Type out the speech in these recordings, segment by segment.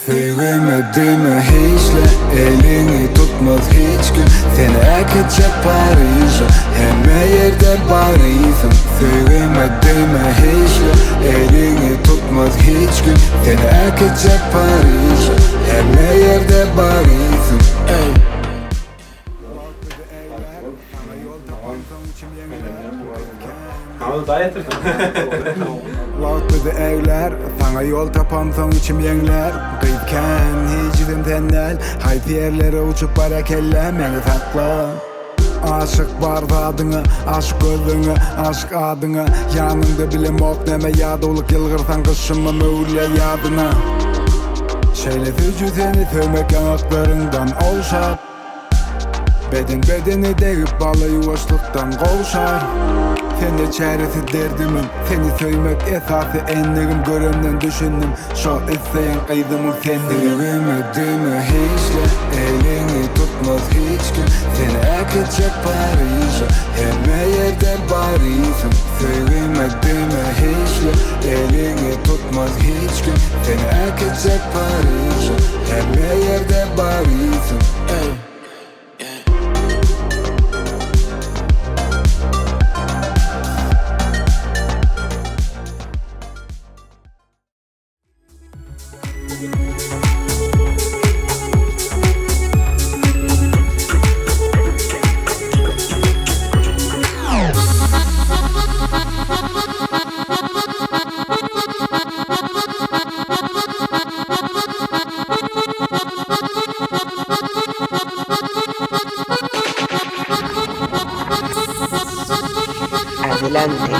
Sevemedimi hiçle elini tutmaz hiç gün. Seni akıcak Paris'e her yerde Paris'im. Sevemedimi hiçle elini tutmaz hiç gün. Seni akıcak Paris'e her yerde Paris'im. Vakti evler, sana yol tapamsan içim yengler. Kıyıpken hicrim tennel, hayt yerlere uçup barakellem beni sakla. Aşık bardı adına, aşık gözüne, aşık adına. Yanımda bilim ok neme yadoluk yılgırsan kışımı müyle yadına. Şeyletici seni sevmek yanaklarından olşar. Bedeni deyip balı yuvaşlıktan kovşar. Seni çaresi derdimin, seni söymek esası enlerim. Görümden düşündüm, şu isteyen kıydım seni. Sevemedimi hiçle elini tutmaz hiç gün. Seni akıcak Paris'e her yerde Paris'im. Sevemedimi hiçle elini tutmaz hiç gün. Seni akıcak Paris'e her yerde Paris'im. Adelante,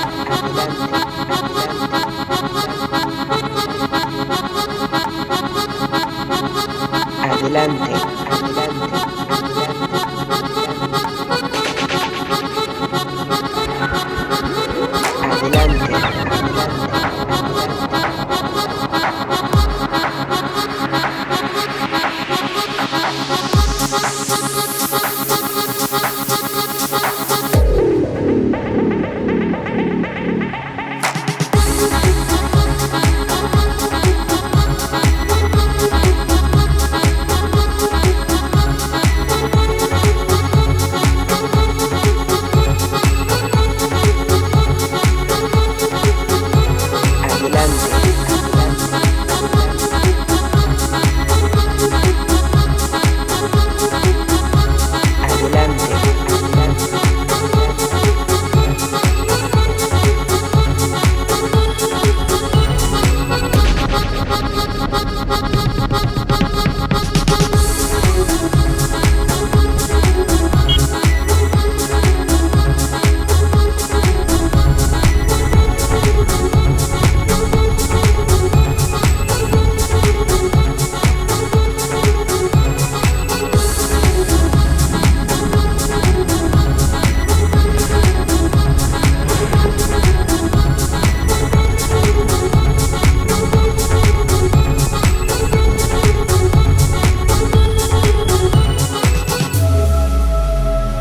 adelante, adelante, adelante.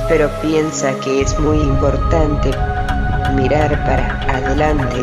Pero piensa que es muy importante mirar para adelante.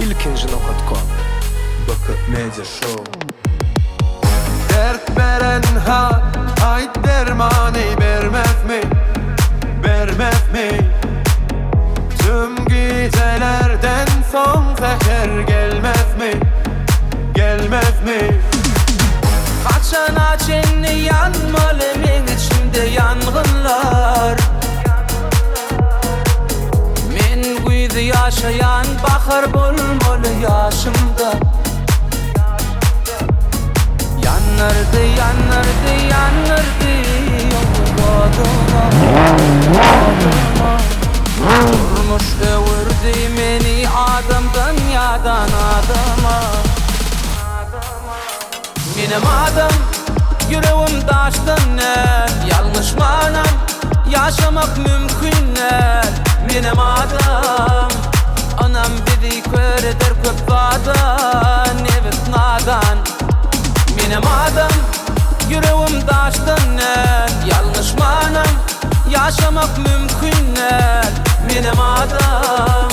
İlkinci.com Bakıp Media Show. Dert veren hal, hayt dermanı vermez mi? Vermez mi? Tüm gecelerden son seher gelmez mi? Gelmez mi? Kaçan açenli yanmalı men içimde yangınlar. Men bizi yaşayan bakır bulmalı yaşımda. Yanırdı, yanırdı, yanırdı yoluma. Durmuş öwürdi meni adamdan yadan adama. Benim adam yüreğim taştan yalnız manam yaşamak mümkün. Benim adam anam bizi köreder köp vadan evet nadan. Benim adam yüreğim taştan yalnız manam yaşamak mümkün. Benim adam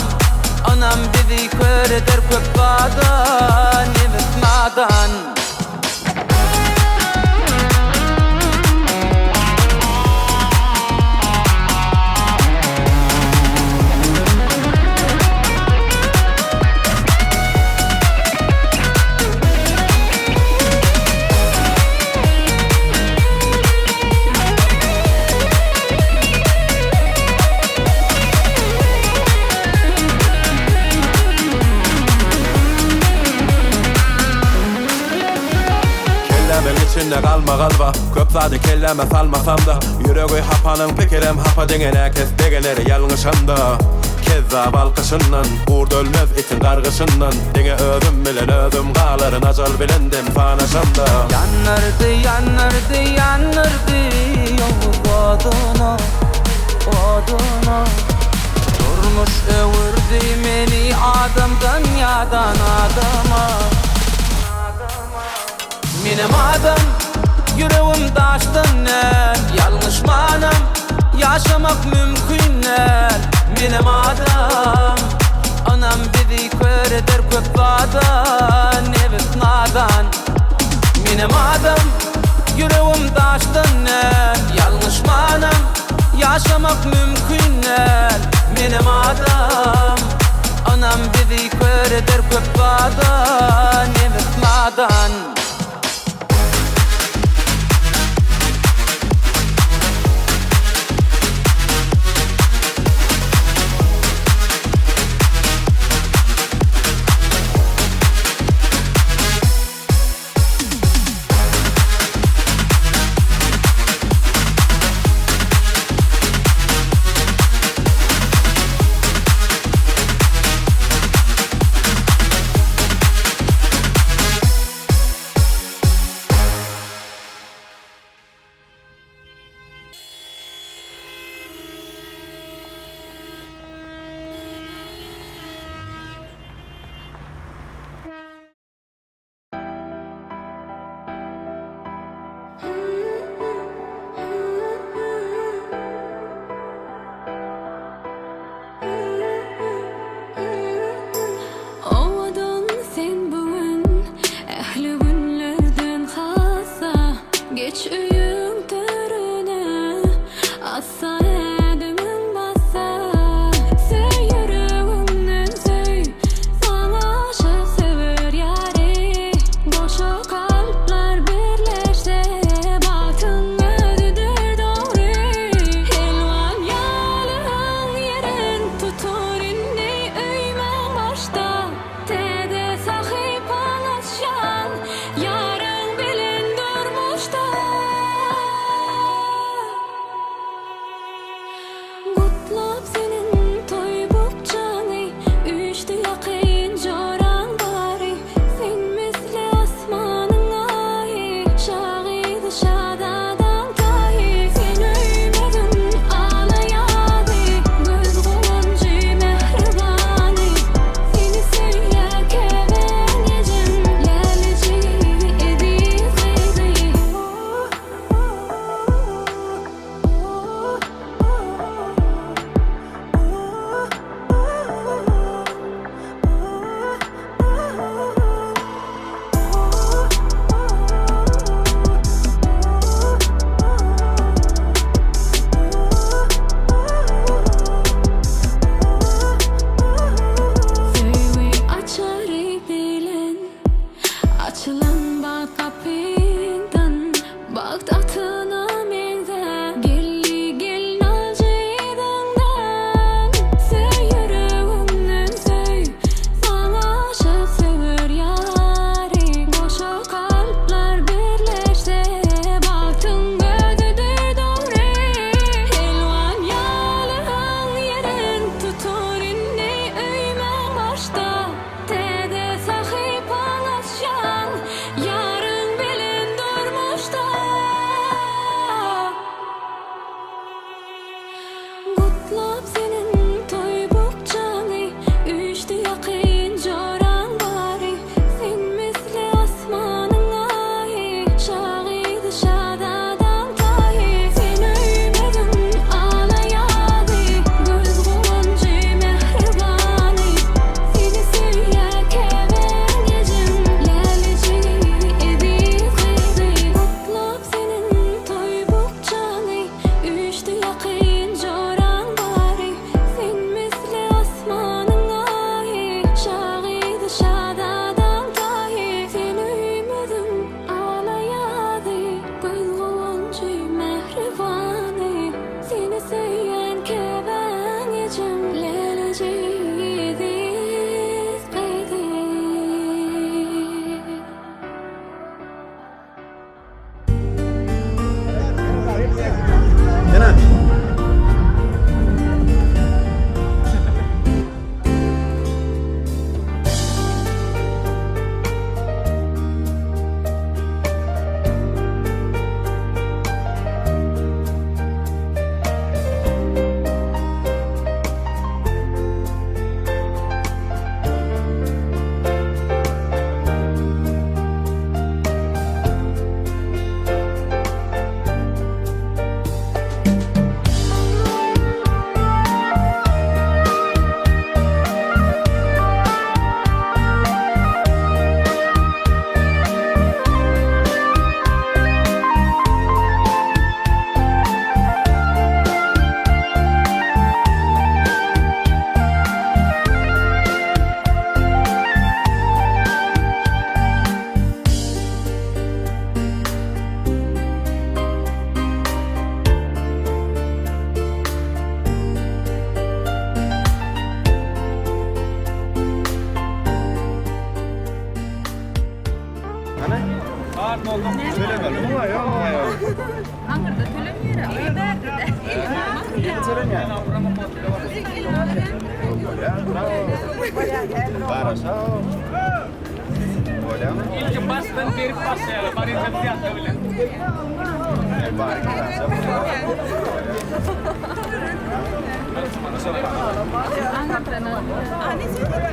anam bizi köreder köp vadan evet nadan. İçinde kalma kalba köp zadi kelleme salmasam da yüreği hapanın pikirim hapa dengene kes degeleri yalnışanda kezzab alkışından uğurda ölmez itin kargışından denge özüm bilen özüm qaların acal bilendim sanaşanda. Yanırdı yanırdı yanırdı yol oduna oduna. Durmuş öwürdi meni adamdan yadan adama. Benim adam yüreğim taştan yalnız manam yaşamak mümkün. Benim adam anam bizi köreder köp vadan evet nadan. Benim adam yüreğim taştan yalnız manam yaşamak mümkün. Benim adam anam bizi köreder köp vadan evet nadan. Yarın bilin durmuşta Ankara'da төлemiyor. Öyle nerede de? İlk baştan berip başlayalım. Bari cemiyatla bile.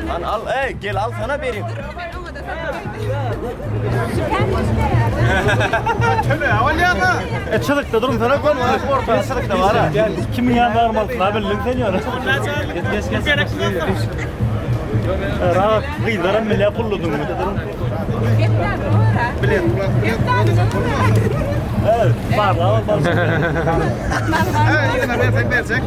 Lan al, gel al sana vereyim. Çılıkta durum sana koyma. Ortaya çılıkta var ha. Kimin yanında armalısın abi? Lütfeniyor. Geç. Rahat. Gıydaran bile kulladın mı? Evet. Var. Yine versek versek.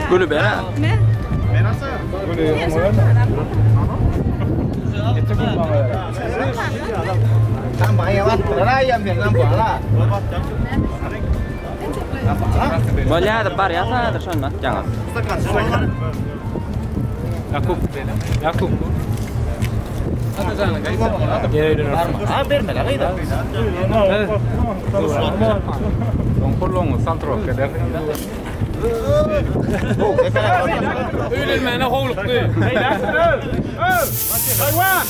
Gülü be. Bolya da bar ya sana da şundan jangan. Yakup. Hadi sana gayet. Geri dönüyorum. Ha verme la gıyda. Long santro kadar. Öylelmene hovluk diyor. Hey nasıl? Hayvan.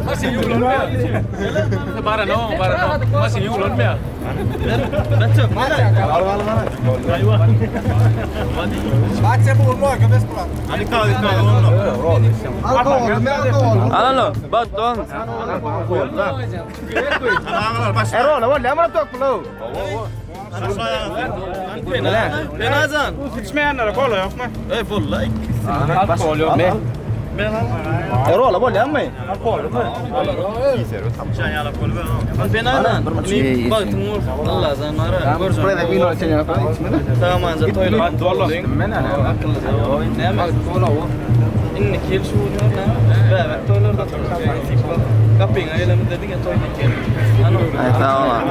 Masih yulun ya. Bara no. Masih yulun ya. Betul. Halo, betul. Erol, awal lemon tok lo. Benazan. İçmeyenlere kola yok mu? Vallahi. Alkol yok. Ne? Erol, awal lemon. Benazan. Ini bak tunggu. Allah zanara. Buraya da vino içen yapar. Tamam anza toyla. Vallahi. Ne bak kola o. Inni kil şu ne? Be toylarda kaping ayelam dedi ki toyla kil. Anu. Tamam.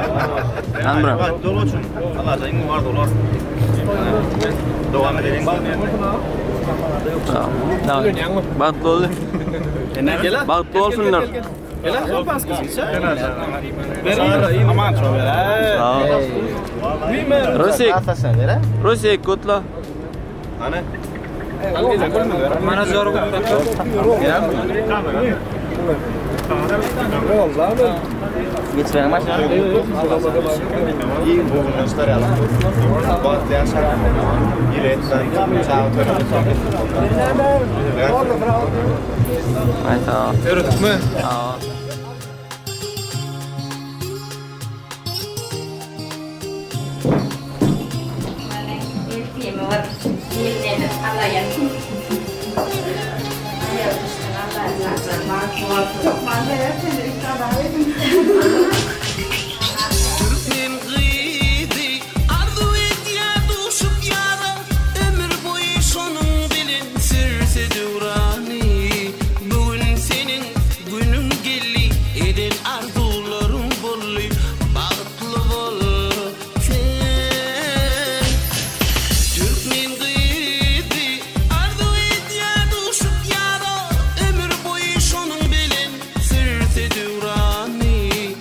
An bro. Bak dolu için. Allah za ingu var dolar. Devam edelim. Tamam. Bak dolu. Ne gel? Bak dolu şunlar. Gel sol pas kızı. Aman çok ver. Rusik kutla. Ana. Mana zor gutta. Geçen maç. İyi bu göster ya. Bak ya sana. İlet sen sağ Ay tamam. Gördük mü? Tamam. Türkmen gıydi arzu et ya duşup yara ömür boyu şonun bilin sirse devrani bugün senin günün gelli eden arzuların bollu bağıtlı bol sen Türkmen gıydi arzu et ya duşup yara ömür boyu şonun bilin sirse devrani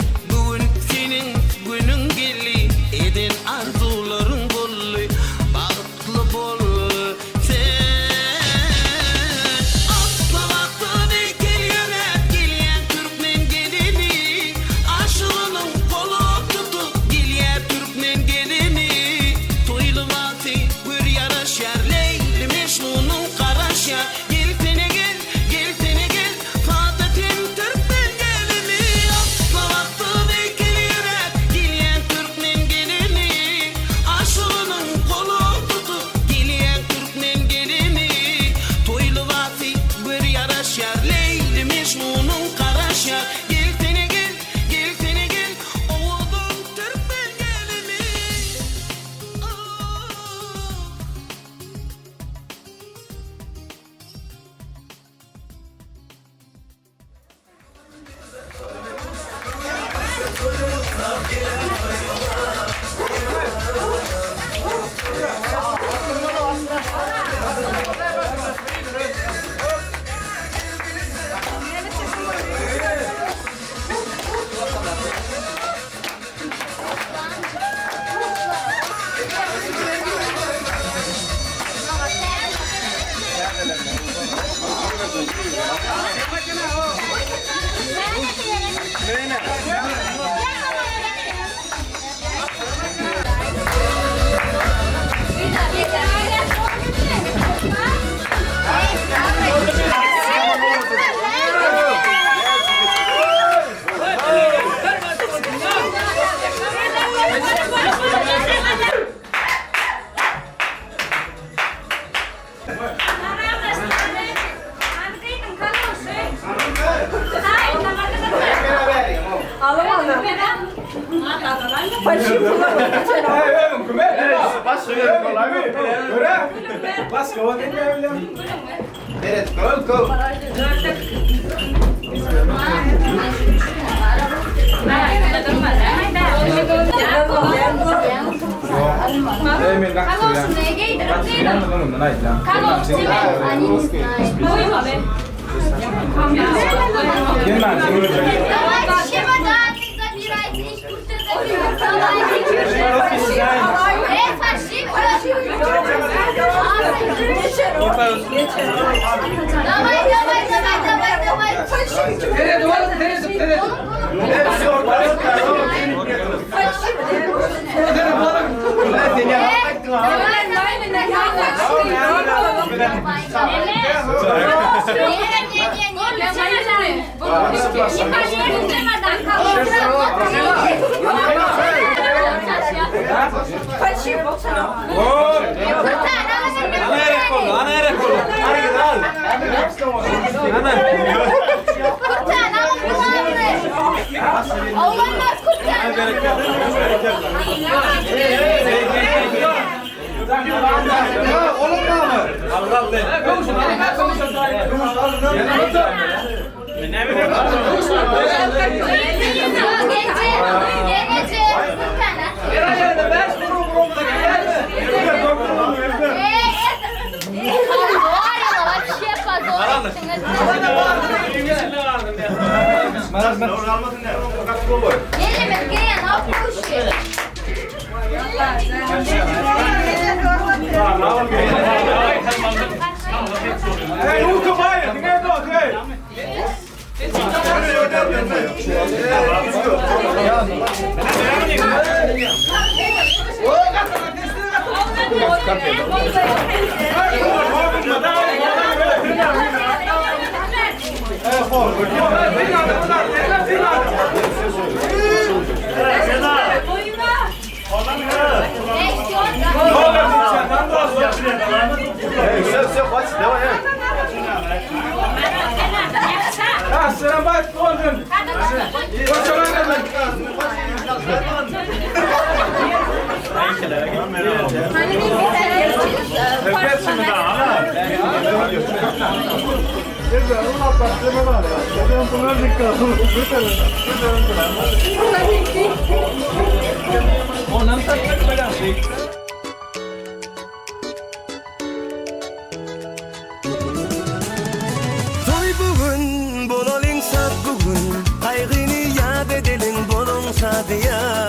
Toy bugün, bolalım sat bugün. Kaygını yad edelim bolun sadıya.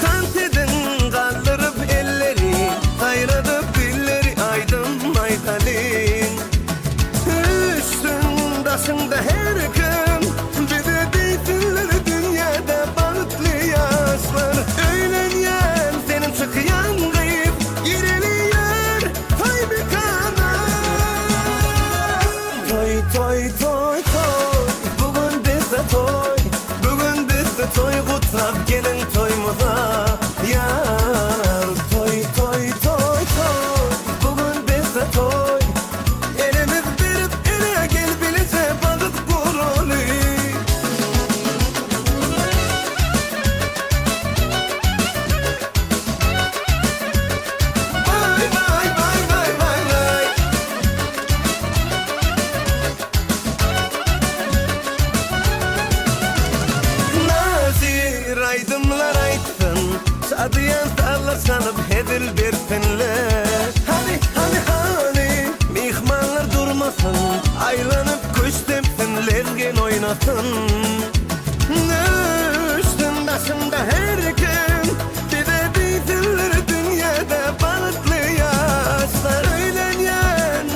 Tant edin kaldırıp elleri, kayradıp dilleri aydın maytalin. Üstündasında her kim, bir de deytinleri dünyada balıklı yaşlar. Öğlenyen senin çıkıyan kayıp, gireliyor toy bir kana. Toy toy toy toy, bugün bizde toy, bugün bizde toy, kutlap gelin toyumuza yar. Toy toy toy toy, bugün bizde toy, elimiz verip ele gel bilece balık kurulu. Vay vay vay vay vay vay. Nazir aydımlar aytsın, sadıyan tarla sanıp hedil bersinler. Hani mihmanlar durmasın, aylanıp kuş tepsin, lezgin oynasın. Üstün başında her kim, bir de bizimler dünyada balıklı yaşlar. Öğlenyen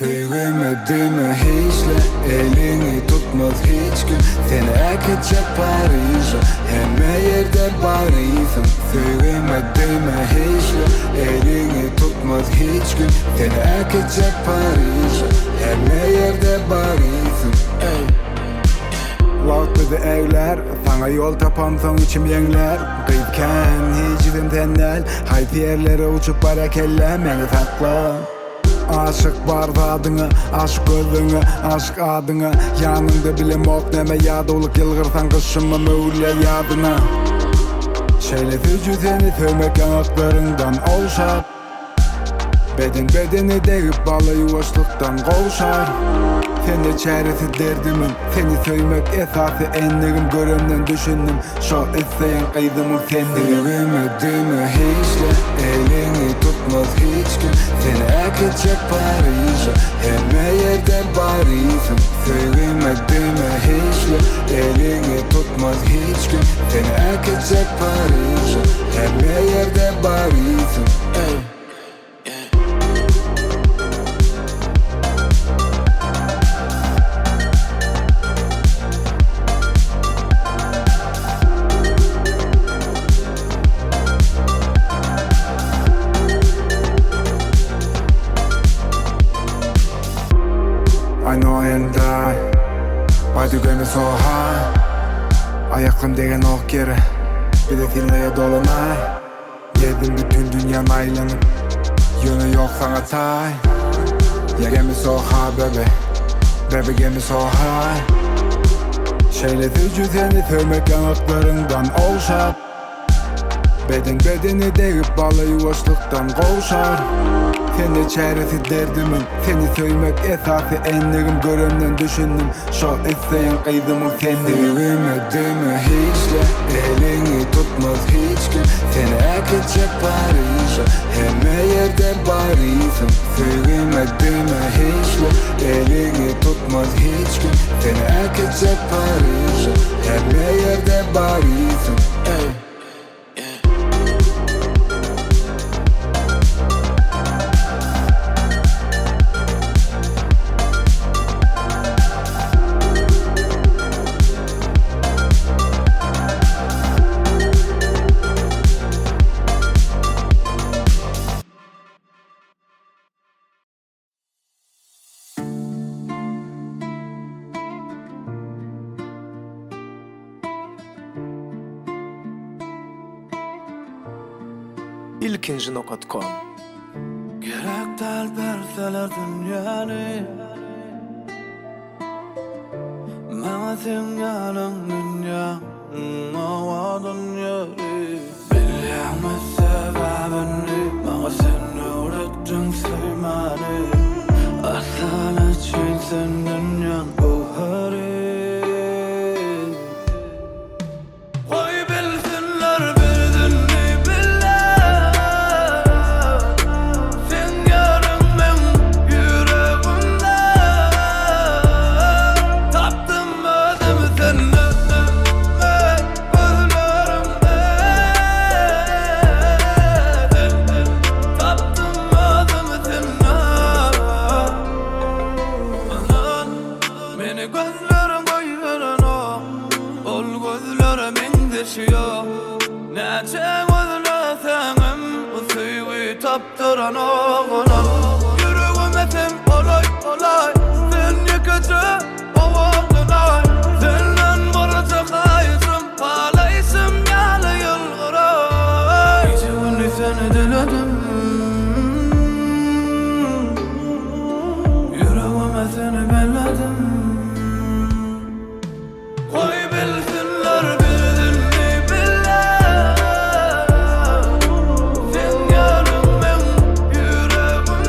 Sevemedimi hiçle elini tutmaz hiç gün Seni ekecek Paris'e Hemme yerde Paris'im Sevemedimi hiçle elini tutmaz hiç gün Seni ekecek Paris'e Hemme yerde Paris'im Vakti evler, sana yol tapansam içim yengler Kıyıpken hicirim tennel Hayt yerlere uçup barakelle Meni sakla Aşık barda adına, aşk gözüne, aşk adına Yanında bilim ok neme yadoluk yılgırsan kışımı müyle yadına Şeyletici seni sevmek yanaklarından olşar Bedeni deyip balı yuvaşlıktan kovşar Sen de çaresi derdimin Seni söymek esası enlerim Görümden düşündüm Şu isteyen kıydım seni Sevemedimi hiçle elini tutmaz hiç gün Seni ekecek Paris'e Hemme yerde Paris'im Sevemedimi hiçle elini tutmaz hiç gün Seni ekecek Paris'e Hemme yerde Paris'im I know and I Why do you get me so high Ayaklarım degen ok yere Bir de filmlere dolanay Yedim bütün dünya naylanıp Yönü yok sana tay Yeah get me so high baby Baby get me so high Şeyletici seni sevmek yanaklarından olşar Bedeni deyip balı yuvaşlıktan kovşar Sen de çaresi derdimin Seni söymek esası enlerim Görümden düşündüm Şu isteyen kıydım seni Sevemedimi hiçle elini tutmaz hiç gün Seni ekecek Paris'e Hemme yerde Paris'im Sevemedimi hiçle elini tutmaz hiç gün Seni ekecek Paris'e Hemme yerde Paris'im İlkinci.com Gerek del berseler dünyani Mena sen yanın dünya Ava dünyari Bilyame sebebini Mena sen öğrettin sevmani Aslan için sen dünyan buhari Taptıran oğlan Yüreğime sen olay olay Sen yıkıcı oğlan ay Senden baracak ayısım Palaysım yalı yılgıray İçimini seni diledim Yüreğime seni belledim Koy bilsinler bildin billah Sen yarım ben yüreğim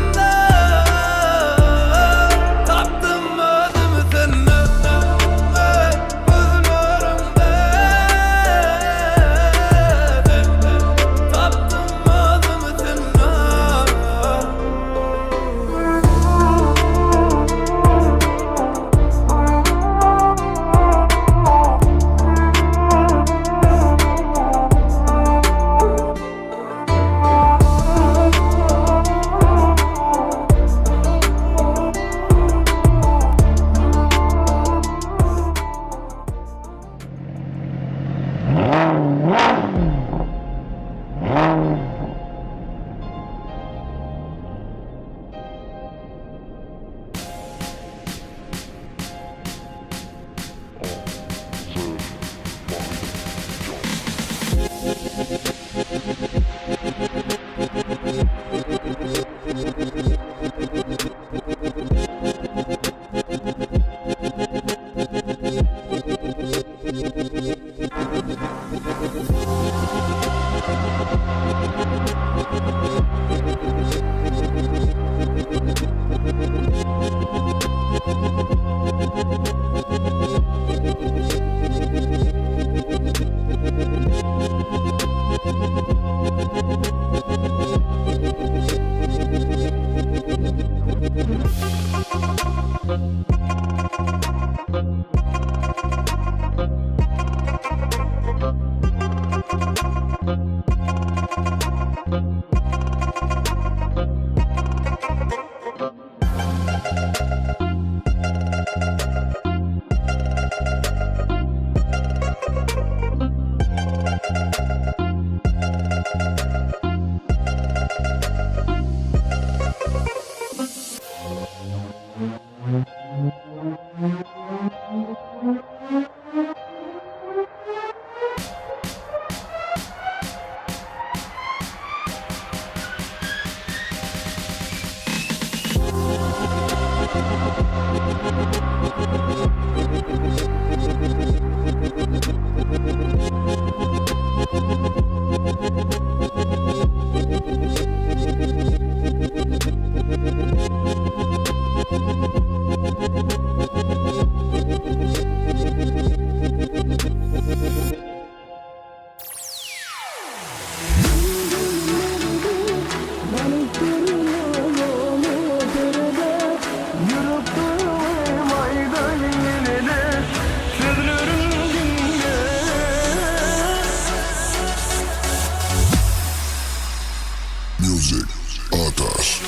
Music Ataş.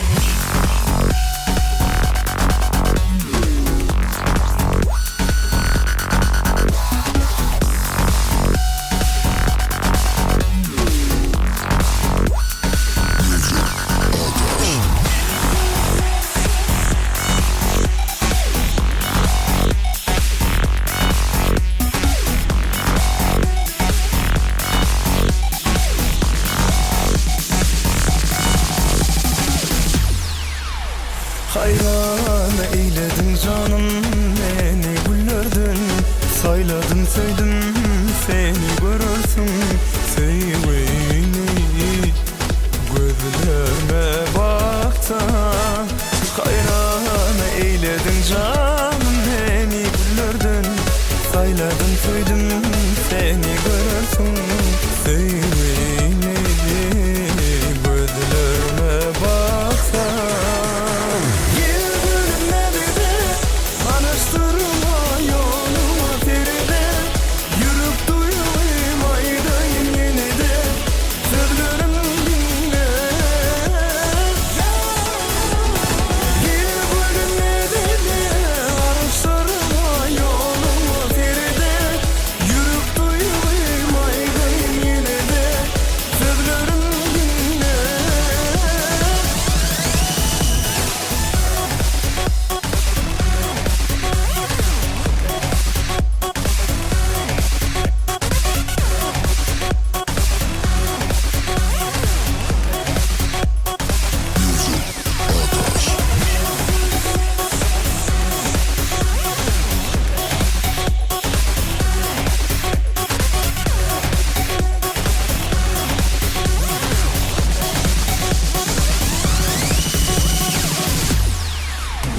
Hayran eyledin canım beni güllerdin, sayladım söyledim seni görürsün, sevini gözlerime bakta. Hayran eyledin canım beni güllerdin, sayladım söyledim seni görürsün, sevini gözlerime bakta.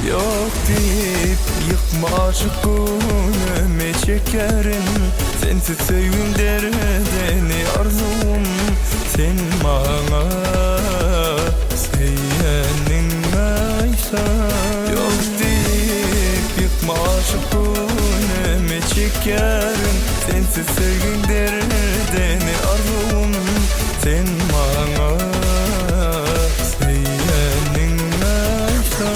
Yok deyip yıkma aşık gönlüme çekerim, sensiz sevgim derdeni arzum, sen bana sevyenin aysa. Yok deyip yıkma aşık gönlüme çekerim, sensiz sevgim derdeni arzum, sen bana sevyenin aysa.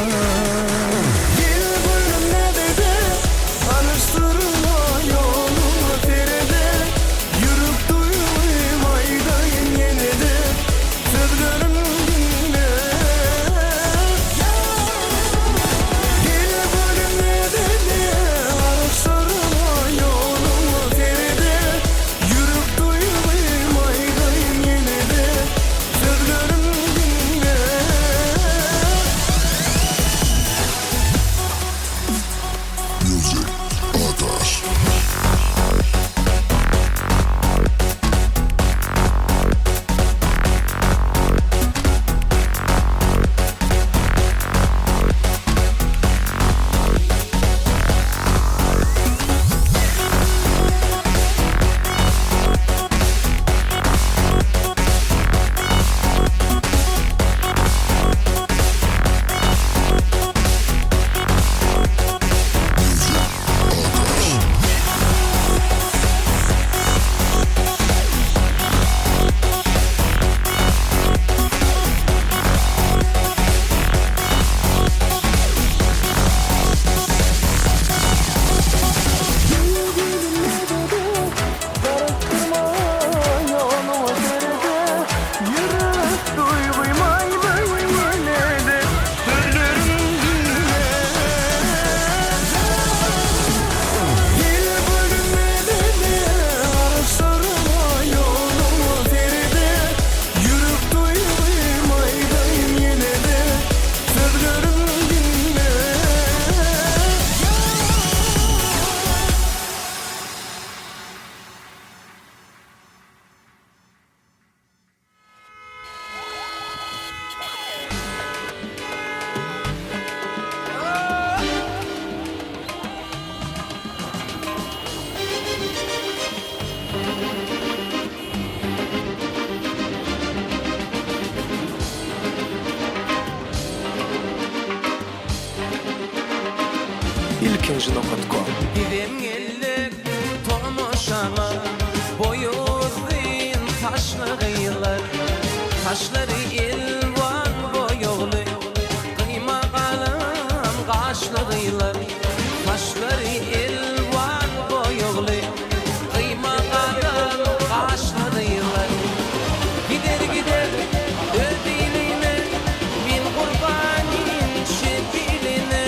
ilkinci.com. Gidem geldik tomoşana, boyu uzun taşlı kıyılar, taşları ilvan boyoglu, kıyma kalem kaşlı kıyılar, taşları ilvan boyoglu, kıyma kalem kaşlı kıyılar. Gider gider ödülüne, bin kurbanin şefiline.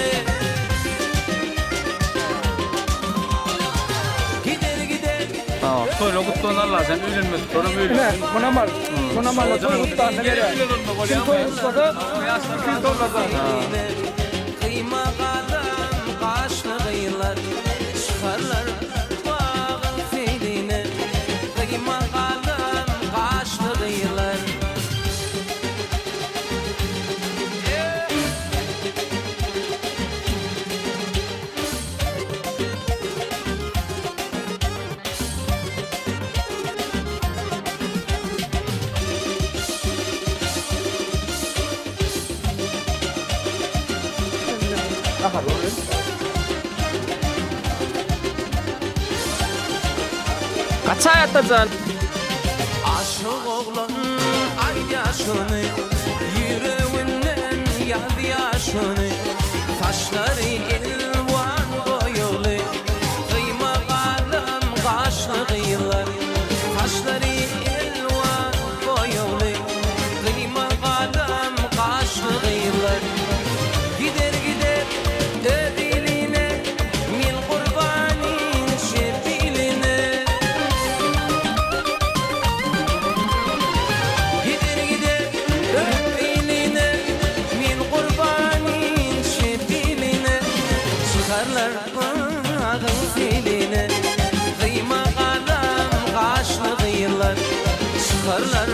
Tamam. Toyla kutlanarlar sen üzülme. Sonra böyle. Ne? Buna mal toy kuttan ne geliyor? Kim toy kutladı? Kim tolladı? Kıyma kalem kaşlı kıyılar, çıkarlar bağın filine. Kıyma kalem kaşlı kıyılar. Kaça yatacaksın? Aşık oğlan ay yaşını, yüreğinden yaz yaşını, taşları ilvan boyulu, kıyma kalem kaşlı kıyılar, taşları ilvan boyulu, kıyma kalem kaşlı kıyılar. Gider gider ödüline, min kurbanin şefiline. Gider gider ödüline, min kurbanin şefiline. Çıkarlar bağın filine, kıyma kalem kaşlı kıyılar, çıkarlar